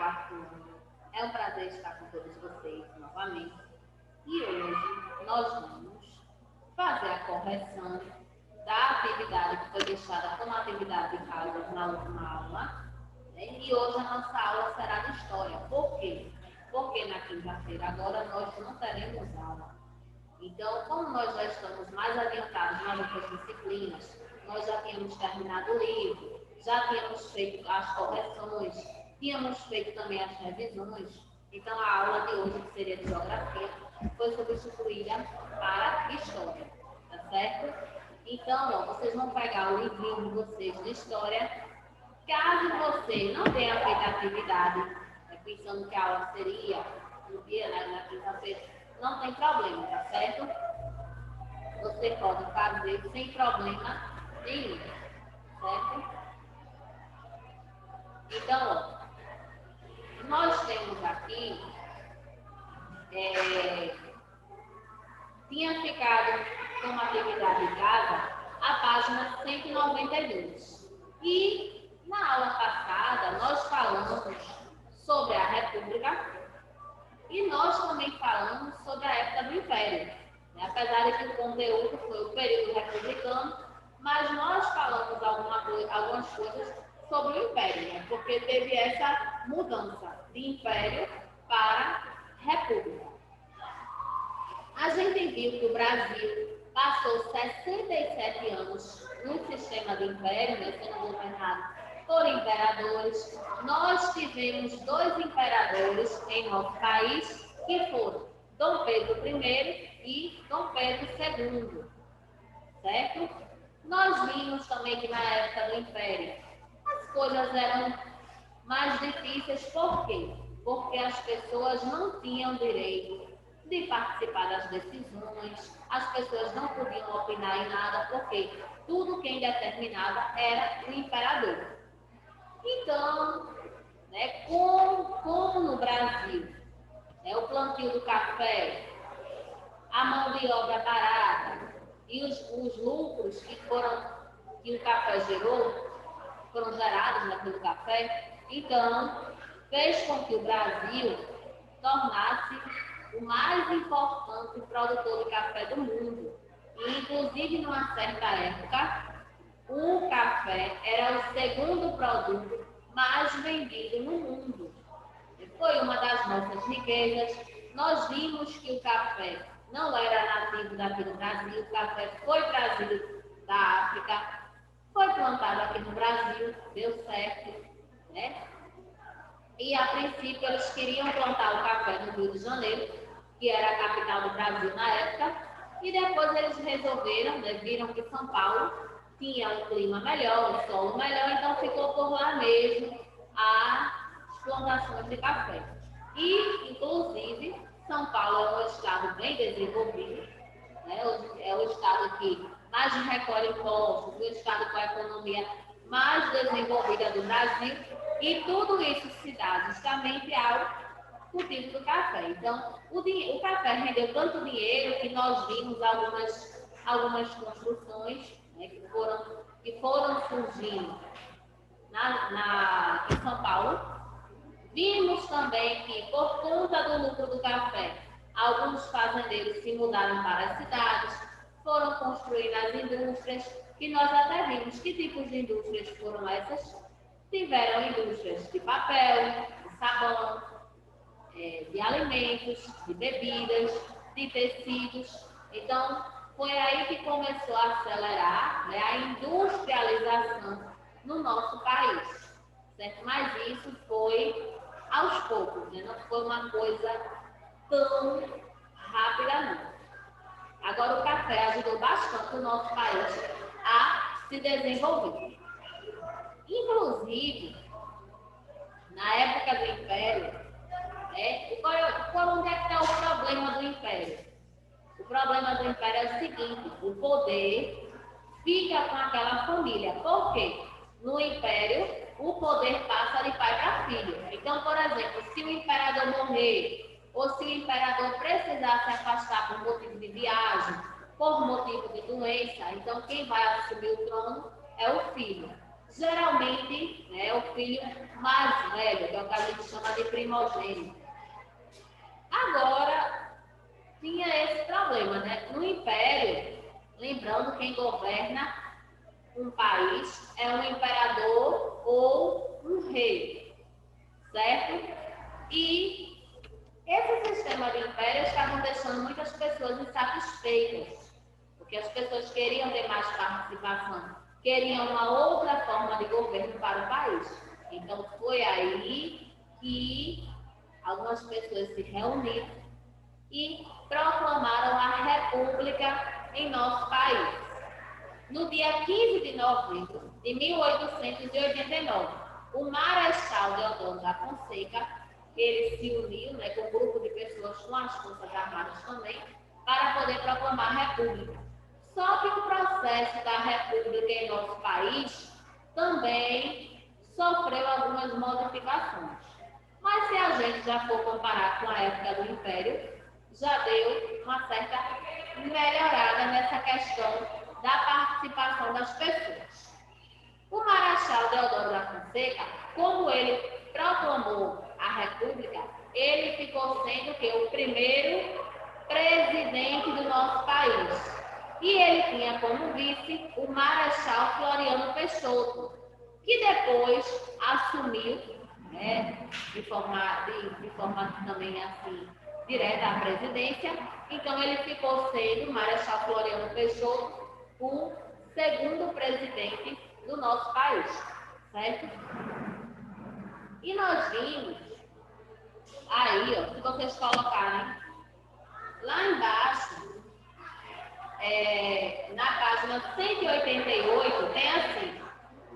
Arthur. É um prazer estar com todos vocês novamente. E hoje nós vamos fazer a correção da atividade que foi deixada como atividade de casa na última aula. E hoje a nossa aula será de história. Por quê? Porque na quinta-feira agora nós não teremos aula. Então, como nós já estamos mais adiantados nas outras disciplinas, nós já tínhamos terminado o livro, já tínhamos feito as correções, tínhamos feito também as revisões. Então, a aula de hoje, que seria de geografia, foi substituída para história, tá certo? Então, ó, vocês vão pegar o livrinho de vocês de história. Caso você não tenha feito a atividade, pensando que a aula seria no dia, na quinta-feira, não tem problema, tá certo? Você pode fazer sem problema nenhum, certo? Então, ó, nós temos aqui, tinha ficado como atividade de casa a página 192. E na aula passada nós falamos sobre a República e nós também falamos sobre a época do Império. Apesar de que o conteúdo foi o período republicano, mas nós falamos algumas coisas sobre o Império, né? Porque teve essa mudança de Império para República. A gente viu que o Brasil passou 67 anos no sistema de Império, né, sendo governado por imperadores. Nós tivemos 2 imperadores em nosso país, que foram Dom Pedro I e Dom Pedro II, certo? Nós vimos também que na época do Império as coisas eram mais difíceis, por quê? Porque as pessoas não tinham direito de participar das decisões, as pessoas não podiam opinar em nada, porque tudo quem determinava era o imperador. Então, né, como no Brasil, né, o plantio do café, a mão de obra barata e os lucros que o café gerou, foram gerados, né, pelo café, então fez com que o Brasil tornasse o mais importante produtor de café do mundo. E, inclusive, numa certa época, o café era o segundo produto mais vendido no mundo. Foi uma das nossas riquezas. Nós vimos que o café não era nativo daqui do Brasil, o café foi trazido da África, foi plantado aqui no Brasil, deu certo, né? E a princípio eles queriam plantar o café no Rio de Janeiro, que era a capital do Brasil na época, e depois eles resolveram, né, viram que São Paulo tinha um clima melhor, um solo melhor, então ficou por lá mesmo as plantações de café. E, inclusive, São Paulo é um estado bem desenvolvido, né? É o estado que mais recolhe impostos, o estado com a economia mais desenvolvida do Brasil, e tudo isso se dá justamente ao cultivo do café. Então, o café rendeu tanto dinheiro que nós vimos algumas construções, né, que foram surgindo em São Paulo. Vimos também que, por conta do lucro do café, alguns fazendeiros se mudaram para as cidades, foram construir as indústrias, e nós até vimos que tipos de indústrias foram essas. Tiveram indústrias de papel, de sabão, de alimentos, de bebidas, de tecidos. Então, foi aí que começou a acelerar, né, a industrialização no nosso país, certo? Mas isso foi aos poucos, né? Não foi uma coisa tão rápida, não. Agora, o café ajudou bastante o nosso país a se desenvolver. Inclusive, na época do Império, onde é que está o problema do Império? O problema do Império é o seguinte: o poder fica com aquela família. Por quê? No Império, o poder passa de pai para filho. Então, por exemplo, se o imperador morrer, ou se o imperador precisar se afastar por motivo de viagem, por motivo de doença, então quem vai assumir o trono é o filho. geralmente, né, o filho mais velho, que é o que a gente chama de primogênito. Agora, tinha esse problema, né? No Império, lembrando, quem governa um país é um imperador ou um rei, certo? E esse sistema de império estava deixando muitas pessoas insatisfeitas, porque as pessoas queriam ter mais participação, queriam uma outra forma de governo para o país. Então foi aí que algumas pessoas se reuniram e proclamaram a República em nosso país. No dia 15 de novembro de 1889, o Marechal Deodoro da Fonseca, ele se uniu, né, com um grupo de pessoas com as Forças Armadas também, para poder proclamar a República. Só que o processo da República em nosso país também sofreu algumas modificações. Mas se a gente já for comparar com a época do Império, já deu uma certa melhorada nessa questão da participação das pessoas. O Marechal Deodoro da Fonseca, como ele proclamou a República, ele ficou sendo o primeiro presidente do nosso país. E ele tinha como vice o Marechal Floriano Peixoto, que depois assumiu, né, de forma também assim direta à presidência. Então ele ficou sendo o Marechal Floriano Peixoto o segundo presidente do nosso país, certo? E nós vimos aí, ó, se vocês colocarem lá embaixo, na página 188, tem assim: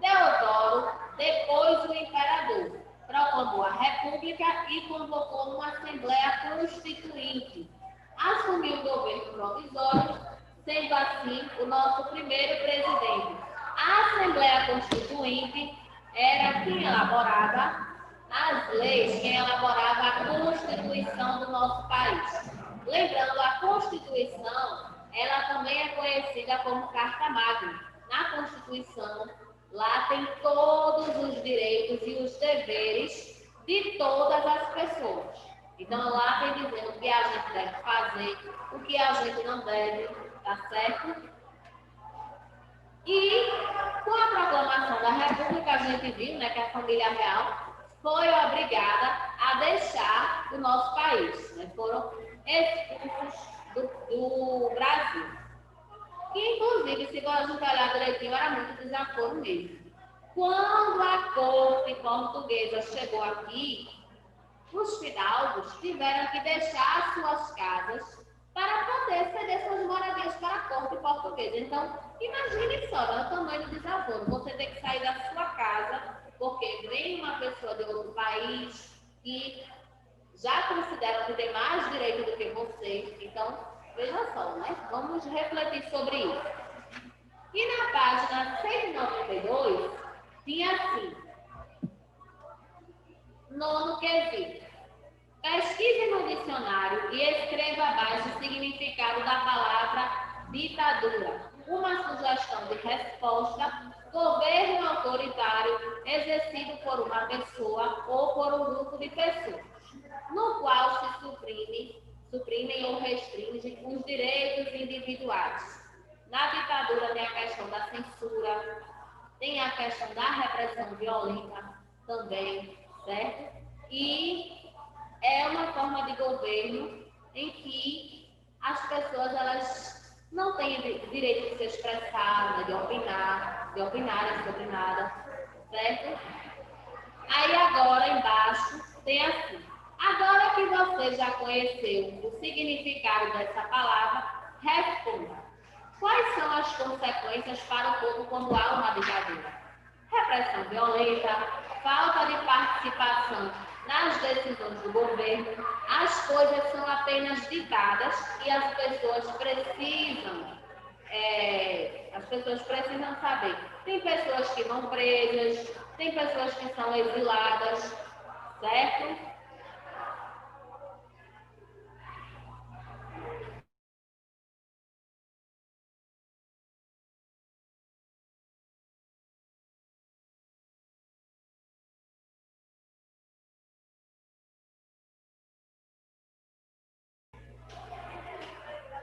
Deodoro, depois do imperador, proclamou a República e convocou uma Assembleia Constituinte. Assumiu o governo provisório, sendo assim o nosso primeiro presidente. A Assembleia Constituinte era quem elaborava as leis, quem elaborava a Constituição do nosso país. Lembrando, a Constituição, ela também é conhecida como Carta Magna. Na Constituição, lá tem todos os direitos e os deveres de todas as pessoas. Então, lá tem dizendo o que a gente deve fazer, o que a gente não deve, tá certo? E com a proclamação da República, a gente viu, né, que a família real foi obrigada a deixar o nosso país, né? Foram expulsos do Brasil. E, inclusive, se a gente olhar direitinho, era muito desaforo mesmo. Quando a corte portuguesa chegou aqui, os fidalgos tiveram que deixar suas casas para poder ceder suas moradias para a corte portuguesa. Então, imagine só, né, o tamanho do desaforo. Você tem que sair da sua casa, porque vem uma pessoa de outro país que já considera que tem mais direito do que você. Então, veja só, né? Vamos refletir sobre isso. E na página 192, tinha assim: nono quesito. Pesquise no dicionário e escreva abaixo o significado da palavra ditadura. Uma sugestão de resposta: governo autoritário exercido por uma pessoa ou por um grupo de pessoas, no qual se suprimem ou restringem os direitos individuais. Na ditadura tem a questão da censura, tem a questão da repressão violenta também, certo? E é uma forma de governo em que as pessoas elas não têm direito de se expressar, né, de opinarem sobre nada, certo? Aí agora embaixo tem assim: agora que você já conheceu o significado dessa palavra, responda: quais são as consequências para o povo quando há uma ditadura? Repressão violenta, falta de participação nas decisões do governo, as coisas são apenas ditadas e as pessoas precisam saber. Tem pessoas que vão presas, tem pessoas que são exiladas, certo?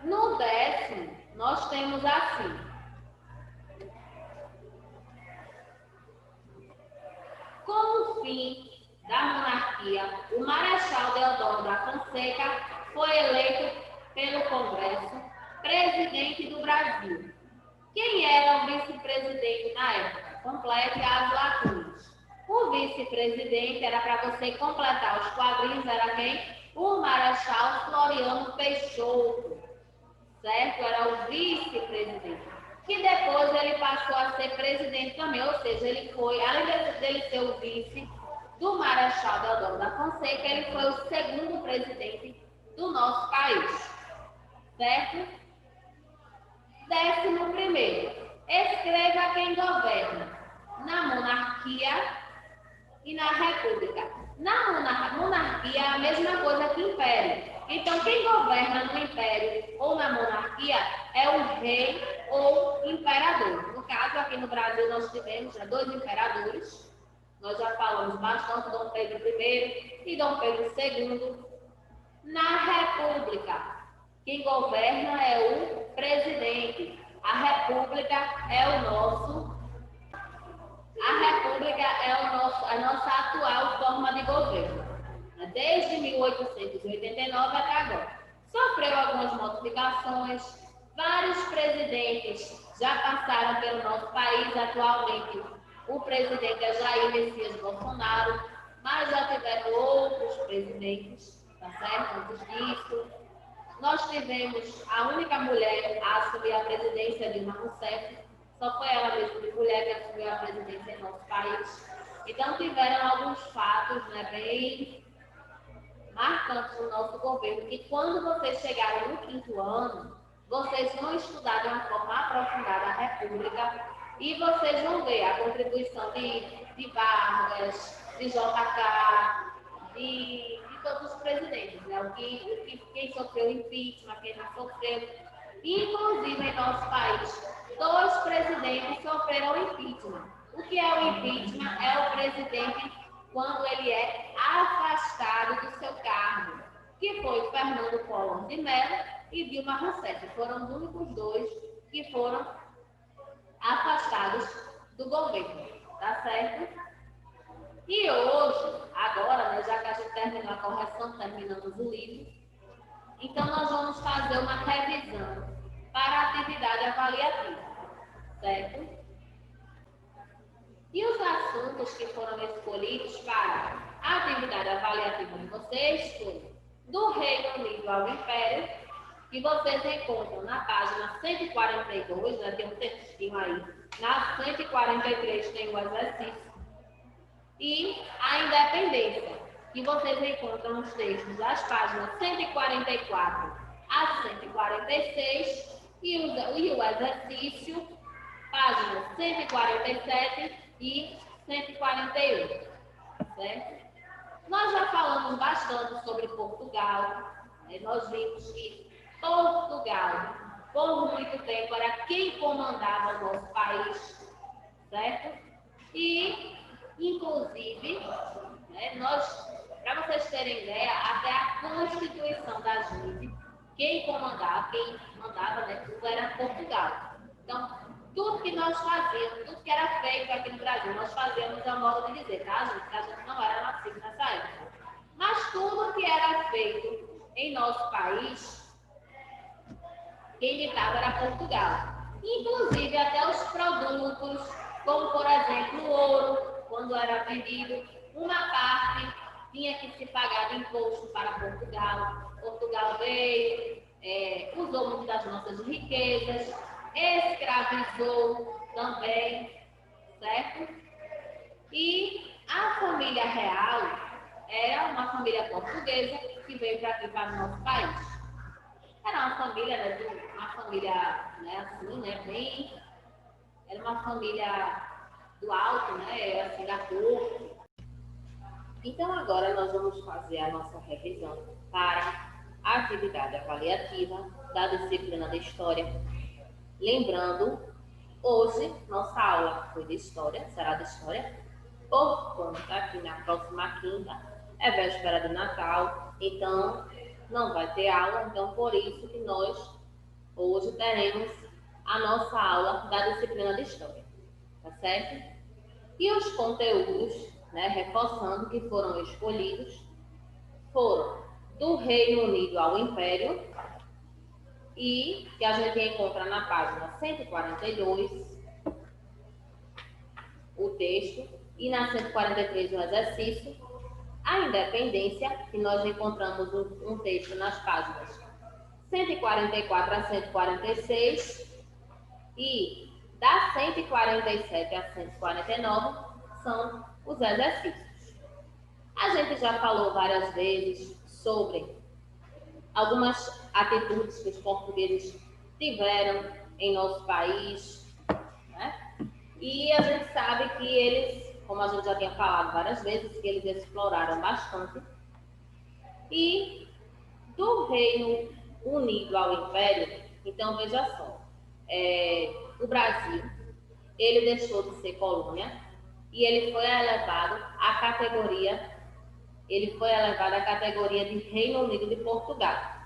No 10º, nós temos assim: com o fim da monarquia, o Marechal Deodoro da Fonseca foi eleito pelo Congresso presidente do Brasil. Quem era o vice-presidente na época? Complete as lacunas. O vice-presidente era, para você completar os quadrinhos, era quem? O Marechal Floriano Peixoto, certo? Era o vice-presidente. Que depois ele passou a ser presidente também, ou seja, ele foi, além dele ser o vice do Marechal Deodoro da Fonseca, ele foi o segundo presidente do nosso país, certo? 11º, escreva quem governa na monarquia e na república. Na monarquia é a mesma coisa que império. Então, quem governa no império ou na monarquia é o rei ou imperador. No caso, aqui no Brasil, nós tivemos já 2 imperadores. Nós já falamos bastante, Dom Pedro I e Dom Pedro II. Na república, quem governa é o presidente. A república é a nossa atual forma de governo, desde 1889 até agora. Sofreu algumas modificações, vários presidentes já passaram pelo nosso país. Atualmente, o presidente é Jair Messias Bolsonaro, mas já tiveram outros presidentes, tá certo? Antes disso, nós tivemos a única mulher a assumir a presidência, Dilma Rousseff. Só foi ela mesma de mulher que assumiu a presidência em nosso país. Então, tiveram alguns fatos, né, bem marcantes no nosso governo, que quando vocês chegarem no 5º ano, vocês vão estudar de uma forma aprofundada a República e vocês vão ver a contribuição de Vargas, de JK, de todos os presidentes, né? Quem sofreu impeachment, quem não sofreu. Inclusive, em nosso país, 2 presidentes sofreram impeachment. O que é o impeachment? É o presidente quando ele é afastado do seu cargo, que foi Fernando Collor de Mello e Dilma Rousseff. Foram os únicos 2 que foram afastados do governo, tá certo? E hoje, agora, né, já que a gente terminou a correção, terminamos o livro, então nós vamos fazer uma revisão para a atividade avaliativa, certo? E os assuntos que foram escolhidos para a atividade avaliativa de vocês foram do Reino Unido ao Império, que vocês encontram na página 142, né, tem um textinho aí, na 143 tem o exercício, e a independência, que vocês encontram os textos das páginas 144 a 146 e o exercício, páginas 147 e 148, certo? Nós já falamos bastante sobre Portugal, né? Nós vimos que Portugal, por muito tempo, era quem comandava o nosso país, certo? E, inclusive, né, para vocês terem ideia, até a Constituição da gente, quem mandava, né, tudo era Portugal. Então, tudo que nós fazíamos, tudo que era feito aqui no Brasil, nós fazíamos a modo de dizer, tá, gente? Que a gente não era nascido nessa época. Mas tudo que era feito em nosso país, quem ditava era Portugal. Inclusive, até os produtos, como, por exemplo, o ouro, quando era vendido, uma parte tinha que se pagar de imposto para Portugal. Portugal veio, usou muito das nossas riquezas, escravizou também, certo? E a família real era uma família portuguesa que veio para aqui, para o nosso país. Era uma família, né, assim, né, bem... Era uma família do alto, né, assim, da corte. Então, agora nós vamos fazer a nossa revisão para a atividade avaliativa da disciplina de História. Lembrando, hoje, nossa aula foi de História, será de História, por conta aqui na próxima quinta é véspera de Natal, então não vai ter aula, então por isso que nós hoje teremos a nossa aula da disciplina de História, tá certo? E os conteúdos, né, reforçando que foram escolhidos, foram do Reino Unido ao Império, e que a gente encontra na página 142, o texto, e na 143 o exercício. A independência, que nós encontramos um texto nas páginas 144 a 146, e da 147 a 149 são os exercícios. A gente já falou várias vezes sobre algumas atitudes que os portugueses tiveram em nosso país, né? E a gente sabe que eles, como a gente já tinha falado várias vezes, que eles exploraram bastante. E do Reino Unido ao Império, então veja só, o Brasil, ele deixou de ser colônia e ele foi elevado à categoria de Reino Unido de Portugal.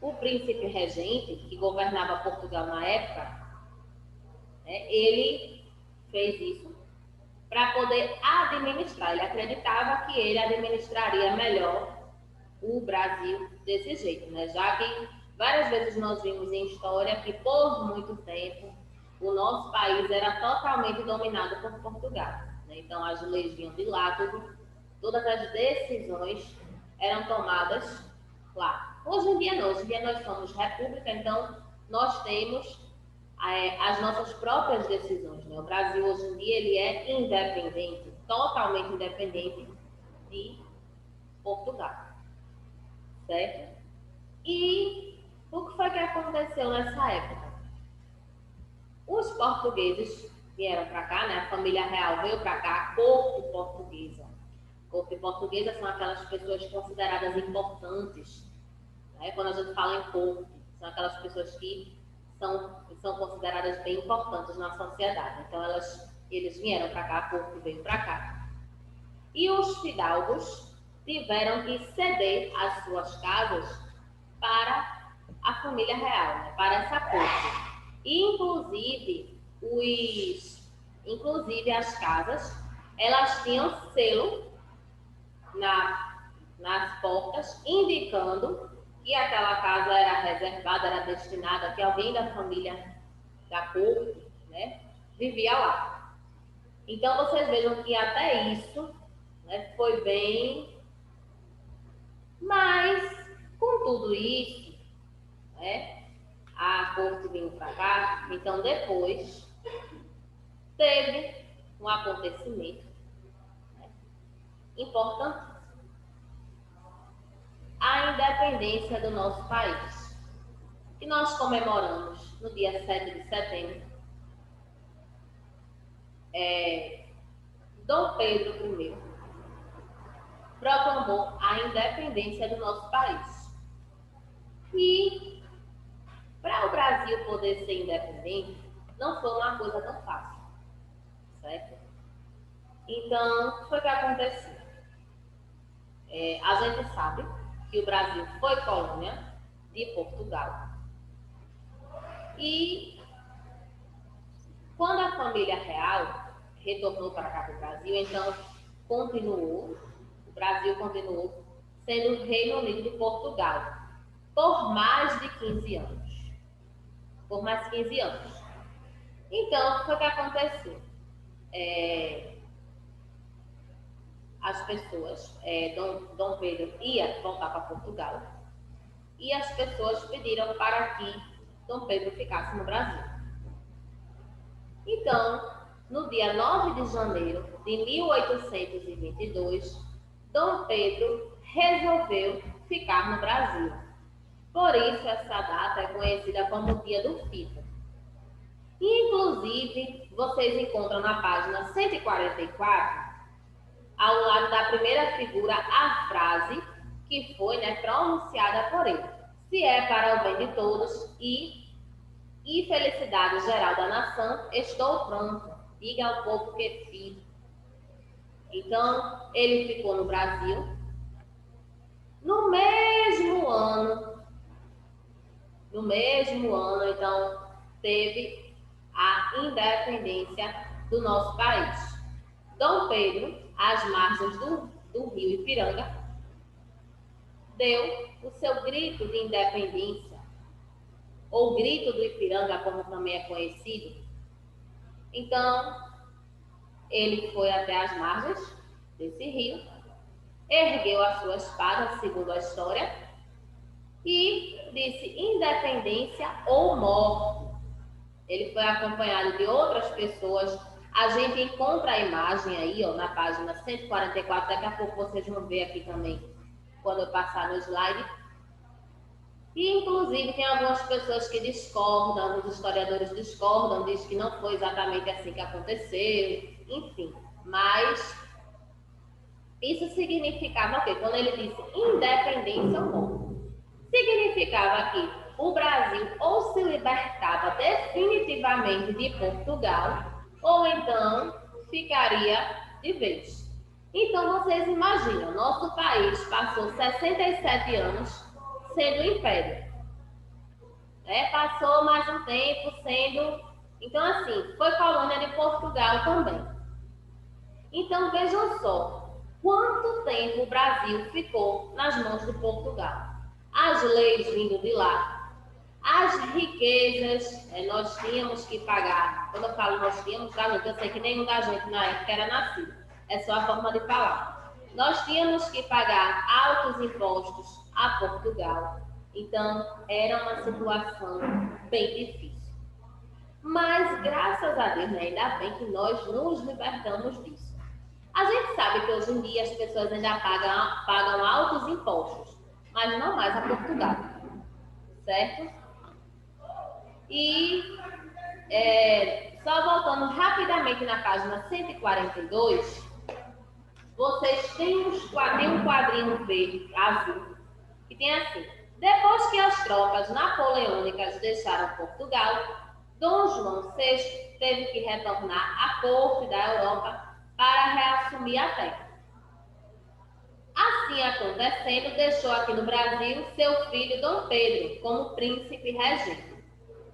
O príncipe regente, que governava Portugal na época, né, ele fez isso para poder administrar. Ele acreditava que ele administraria melhor o Brasil desse jeito, né? Já que várias vezes nós vimos em história que por muito tempo o nosso país era totalmente dominado por Portugal, né? Então as leis vinham de lá, todas as decisões eram tomadas lá. Hoje em dia não, hoje em dia nós somos república, então nós temos as nossas próprias decisões, né? O Brasil hoje em dia ele é independente, totalmente independente de Portugal, certo? E o que foi que aconteceu nessa época? Os portugueses vieram para cá, né? A família real veio para cá, a corte portuguesa. A corte portuguesa são aquelas pessoas consideradas importantes, né? Quando a gente fala em corte, são aquelas pessoas que são consideradas bem importantes na sociedade. Então, eles vieram para cá, a corte veio para cá. E os fidalgos tiveram que ceder as suas casas para a família real, né? Para essa corte. E, inclusive as casas, elas tinham selo nas portas, indicando que aquela casa era reservada, era destinada, que alguém da família da corte, né, vivia lá. Então, vocês vejam que até isso, né, foi bem... Mas, com tudo isso, né, a corte veio para cá, então depois teve um acontecimento, né, importante. A independência do nosso país, que nós comemoramos no dia 7 de setembro. Dom Pedro I proclamou a independência do nosso país. E para o Brasil poder ser independente, não foi uma coisa tão fácil, certo? Então, o que foi que aconteceu? A gente sabe que o Brasil foi colônia de Portugal. E quando a família real retornou para cá para o Brasil, então o Brasil continuou sendo o Reino Unido de Portugal por mais de 15 anos. Por mais de 15 anos. Então, o que foi que aconteceu? As pessoas, Dom Pedro ia voltar para Portugal e as pessoas pediram para que Dom Pedro ficasse no Brasil. Então, no dia 9 de janeiro de 1822, Dom Pedro resolveu ficar no Brasil. Por isso, essa data é conhecida como o Dia do Fico. Inclusive, vocês encontram na página 144, ao lado da primeira figura, a frase que foi, né, pronunciada por ele. Se é para o bem de todos e felicidade geral da nação, estou pronto. Diga ao povo que fico. Então, ele ficou no Brasil No mesmo ano, então, teve a independência do nosso país. Dom Pedro, às margens do rio Ipiranga, deu o seu grito de independência, ou grito do Ipiranga, como também é conhecido. Então, ele foi até as margens desse rio, ergueu a sua espada, segundo a história, e disse independência ou morte. Ele foi acompanhado de outras pessoas. A gente encontra a imagem aí, ó, na página 144. Daqui a pouco vocês vão ver aqui também, quando eu passar no slide. E, inclusive, tem algumas pessoas que discordam, alguns historiadores discordam, diz que não foi exatamente assim que aconteceu, enfim. Mas isso significava o quê? Quando ele disse independência ou não, significava que o Brasil ou se libertava definitivamente de Portugal, ou então ficaria de vez. Então vocês imaginam, nosso país passou 67 anos sendo império. Passou mais um tempo sendo... Então assim, foi colônia de Portugal também. Então vejam só, quanto tempo o Brasil ficou nas mãos de Portugal. As leis vindo de lá, as riquezas, nós tínhamos que pagar. Quando eu falo nós tínhamos, tá, gente? Eu sei que nenhum da gente na época era nascido. É só a forma de falar. Nós tínhamos que pagar altos impostos a Portugal. Então, era uma situação bem difícil. Mas, graças a Deus, ainda bem que nós nos libertamos disso. A gente sabe que hoje em dia as pessoas ainda pagam altos impostos, mas não mais a Portugal, certo? E só voltando rapidamente na página 142, vocês têm um quadrinho verde, azul, que tem assim: depois que as tropas napoleônicas deixaram Portugal, Dom João VI teve que retornar à corte da Europa para reassumir a terra. Assim acontecendo, deixou aqui no Brasil seu filho Dom Pedro como príncipe regente.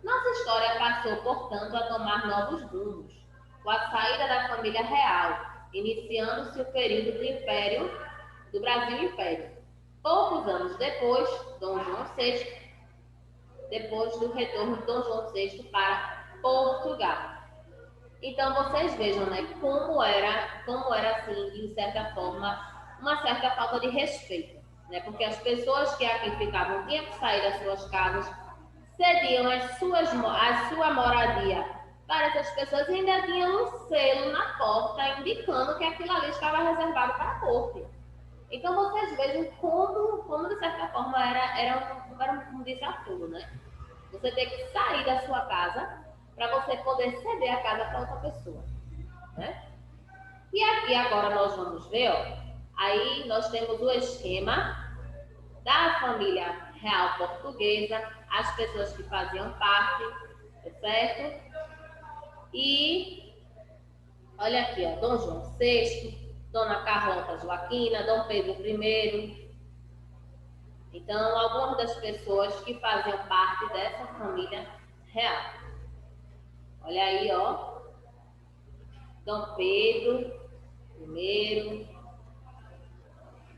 Nossa história passou, portanto, a tomar novos rumos, com a saída da família real, iniciando-se o período do Império, do Brasil Império. Poucos anos depois, depois do retorno de Dom João VI para Portugal. Então vocês vejam, né, como era assim, de certa forma, uma certa falta de respeito, né? Porque as pessoas que aqui ficavam tinham que sair das suas casas, cediam a sua moradia para essas pessoas e ainda tinham um selo na porta indicando que aquilo ali estava reservado para a corte. Então vocês vejam como de certa forma era um desafio, né? Você tem que sair da sua casa para você poder ceder a casa para outra pessoa, né? E aqui agora nós vamos ver, ó, aí nós temos o esquema da família real portuguesa, as pessoas que faziam parte, certo? E olha aqui, ó, Dom João VI, Dona Carlota Joaquina, Dom Pedro I. Então, algumas das pessoas que faziam parte dessa família real. Olha aí, ó, Dom Pedro I.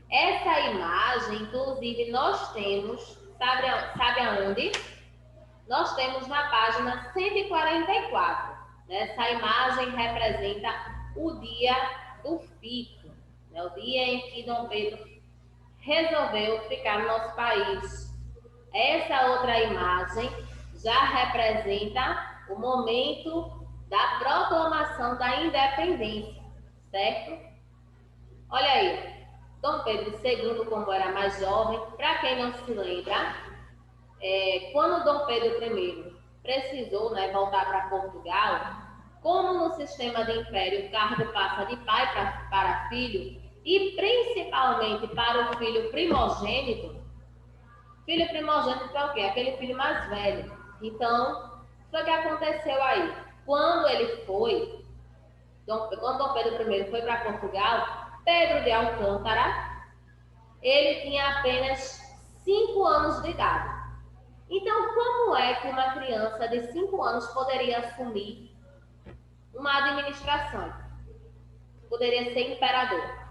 Essa imagem, inclusive, nós temos, sabe aonde? Nós temos na página 144. Essa imagem representa o dia do fico, né? O dia em que Dom Pedro resolveu ficar no nosso país. Essa outra imagem já representa o momento da proclamação da independência, certo? Olha aí, Dom Pedro II, como era mais jovem, para quem não se lembra, quando Dom Pedro I precisou, né, voltar para Portugal, como no sistema de império o cargo passa de pai para filho, e principalmente para o filho primogênito é o quê? Aquele filho mais velho. Então, foi o que aconteceu aí. Quando Dom Pedro I foi para Portugal, Pedro de Alcântara ele tinha apenas 5 anos de idade. Então, como é que uma criança de 5 anos poderia assumir uma administração? Poderia ser imperador.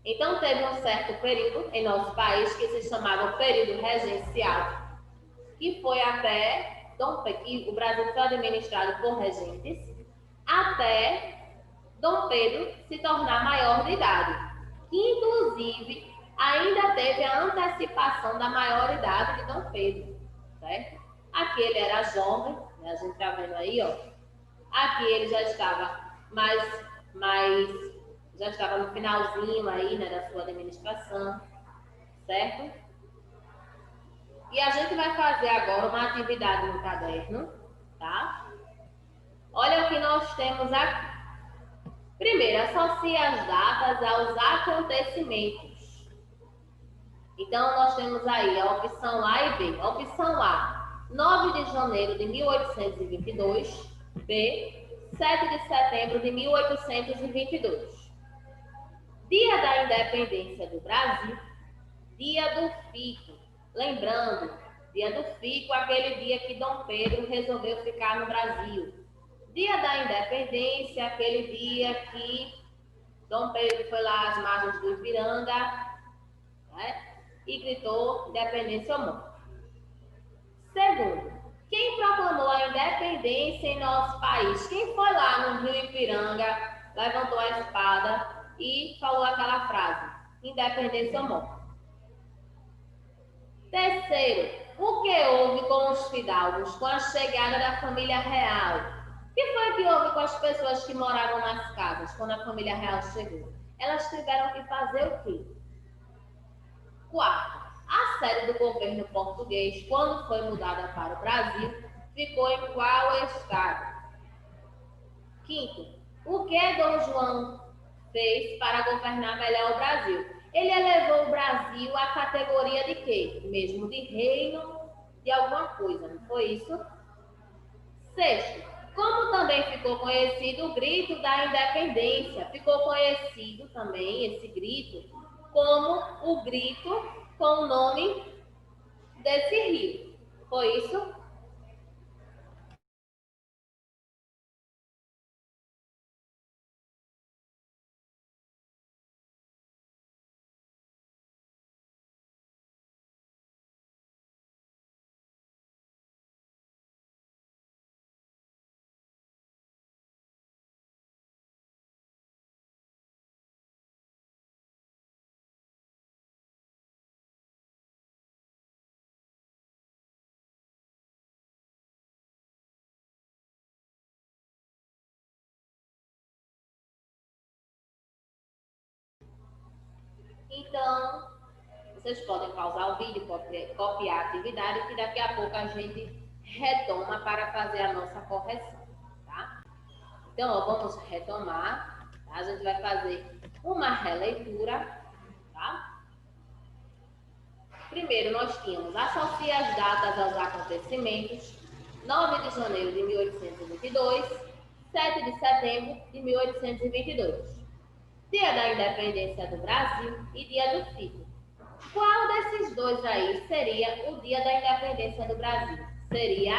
Então, teve um certo período em nosso país que se chamava período regencial, que foi até Dom Pedro, que o Brasil foi administrado por regentes, até Dom Pedro se tornar maior de idade, que inclusive ainda teve a antecipação da maioridade de Dom Pedro, certo? Aqui ele era jovem, né? A gente está vendo aí, ó. Aqui ele já estava mais já estava no finalzinho aí, né, da sua administração, certo? E a gente vai fazer agora uma atividade no caderno, tá? Olha o que nós temos aqui. Primeiro, associe as datas aos acontecimentos. Então, nós temos aí a opção A e B. A opção A, 9 de janeiro de 1822. B, 7 de setembro de 1822. Dia da Independência do Brasil, dia do fico. Lembrando, dia do fico, aquele dia que Dom Pedro resolveu ficar no Brasil. Dia da Independência, aquele dia que Dom Pedro foi lá às margens do Ipiranga, né, e gritou independência ou morte. Segundo, quem proclamou a independência em nosso país? Quem foi lá no Rio Ipiranga, levantou a espada e falou aquela frase, independência ou morte? Terceiro, o que houve com os fidalgos com a chegada da família real? O que foi que houve com as pessoas que moravam nas casas quando a família real chegou? Elas tiveram que fazer o quê? Quarto, a sede do governo português, quando foi mudada para o Brasil, ficou em qual estado? Quinto, o que Dom João fez para governar melhor o Brasil? Ele elevou o Brasil à categoria de quê? Mesmo de reino de alguma coisa, não foi isso? Sexto, como também ficou conhecido o grito da independência? Ficou conhecido também esse grito como o grito com o nome desse rio. Foi isso? Então, vocês podem pausar o vídeo, copiar a atividade, que daqui a pouco a gente retoma para fazer a nossa correção, tá? Então, ó, vamos retomar, tá? A gente vai fazer uma releitura, tá? Primeiro, nós tínhamos associe as datas aos acontecimentos, 9 de janeiro de 1822, 7 de setembro de 1822, dia da independência do Brasil e dia do fico. Qual desses dois aí seria o dia da independência do Brasil? Seria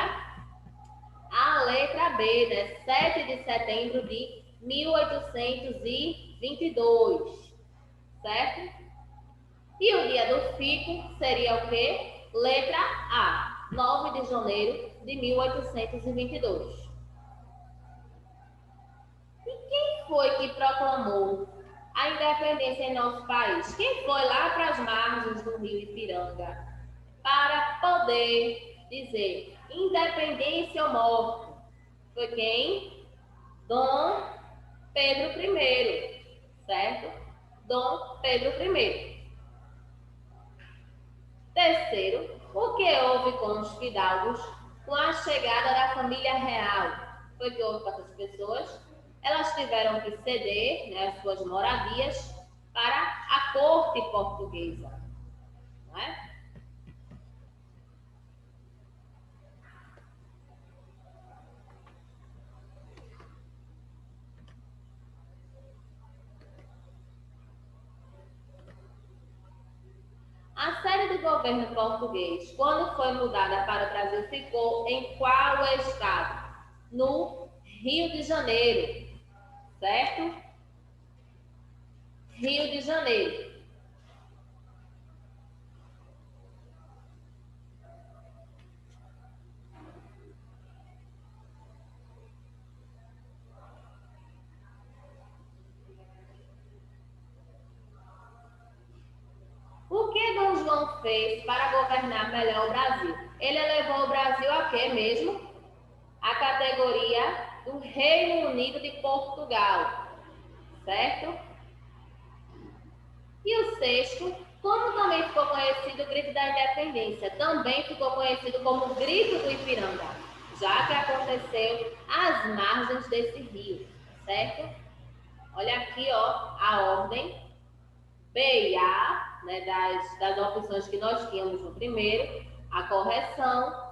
a letra B, né? 7 de setembro de 1822, certo? E o dia do fico seria o quê? Letra A, 9 de janeiro de 1822. E quem foi que proclamou a independência em nosso país? Quem foi lá para as margens do rio Ipiranga para poder dizer independência ou morte? Foi quem? Dom Pedro I, certo? Dom Pedro I. Terceiro, o que houve com os fidalgos com a chegada da família real? Foi que houve com essas pessoas? Elas tiveram que ceder, né, as suas moradias para a corte portuguesa, não é? do governo português, quando foi mudada para o Brasil, ficou em qual estado? No Rio de Janeiro, certo? Rio de Janeiro. O que Dom João fez para governar melhor o Brasil? Ele elevou o Brasil a quê mesmo? A categoria do Reino Unido de Portugal, certo? E o sexto, como também ficou conhecido o Grito da Independência? Também ficou conhecido como Grito do Ipiranga, já que aconteceu às margens desse rio, certo? Olha aqui, ó, a ordem B e A, né, das opções que nós tínhamos no primeiro, a correção.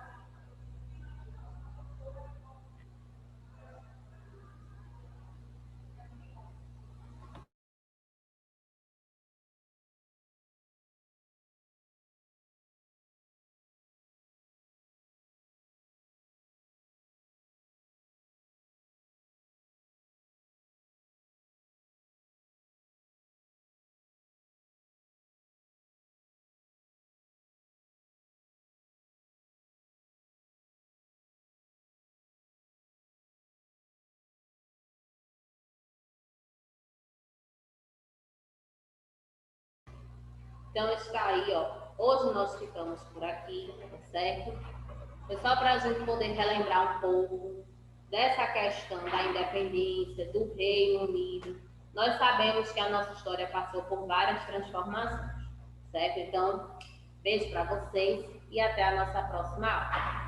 Então está aí, ó. Hoje nós ficamos por aqui, tá certo? Foi só para a gente poder relembrar um pouco dessa questão da independência, do Reino Unido. Nós sabemos que a nossa história passou por várias transformações, certo? Então, beijo para vocês e até a nossa próxima aula.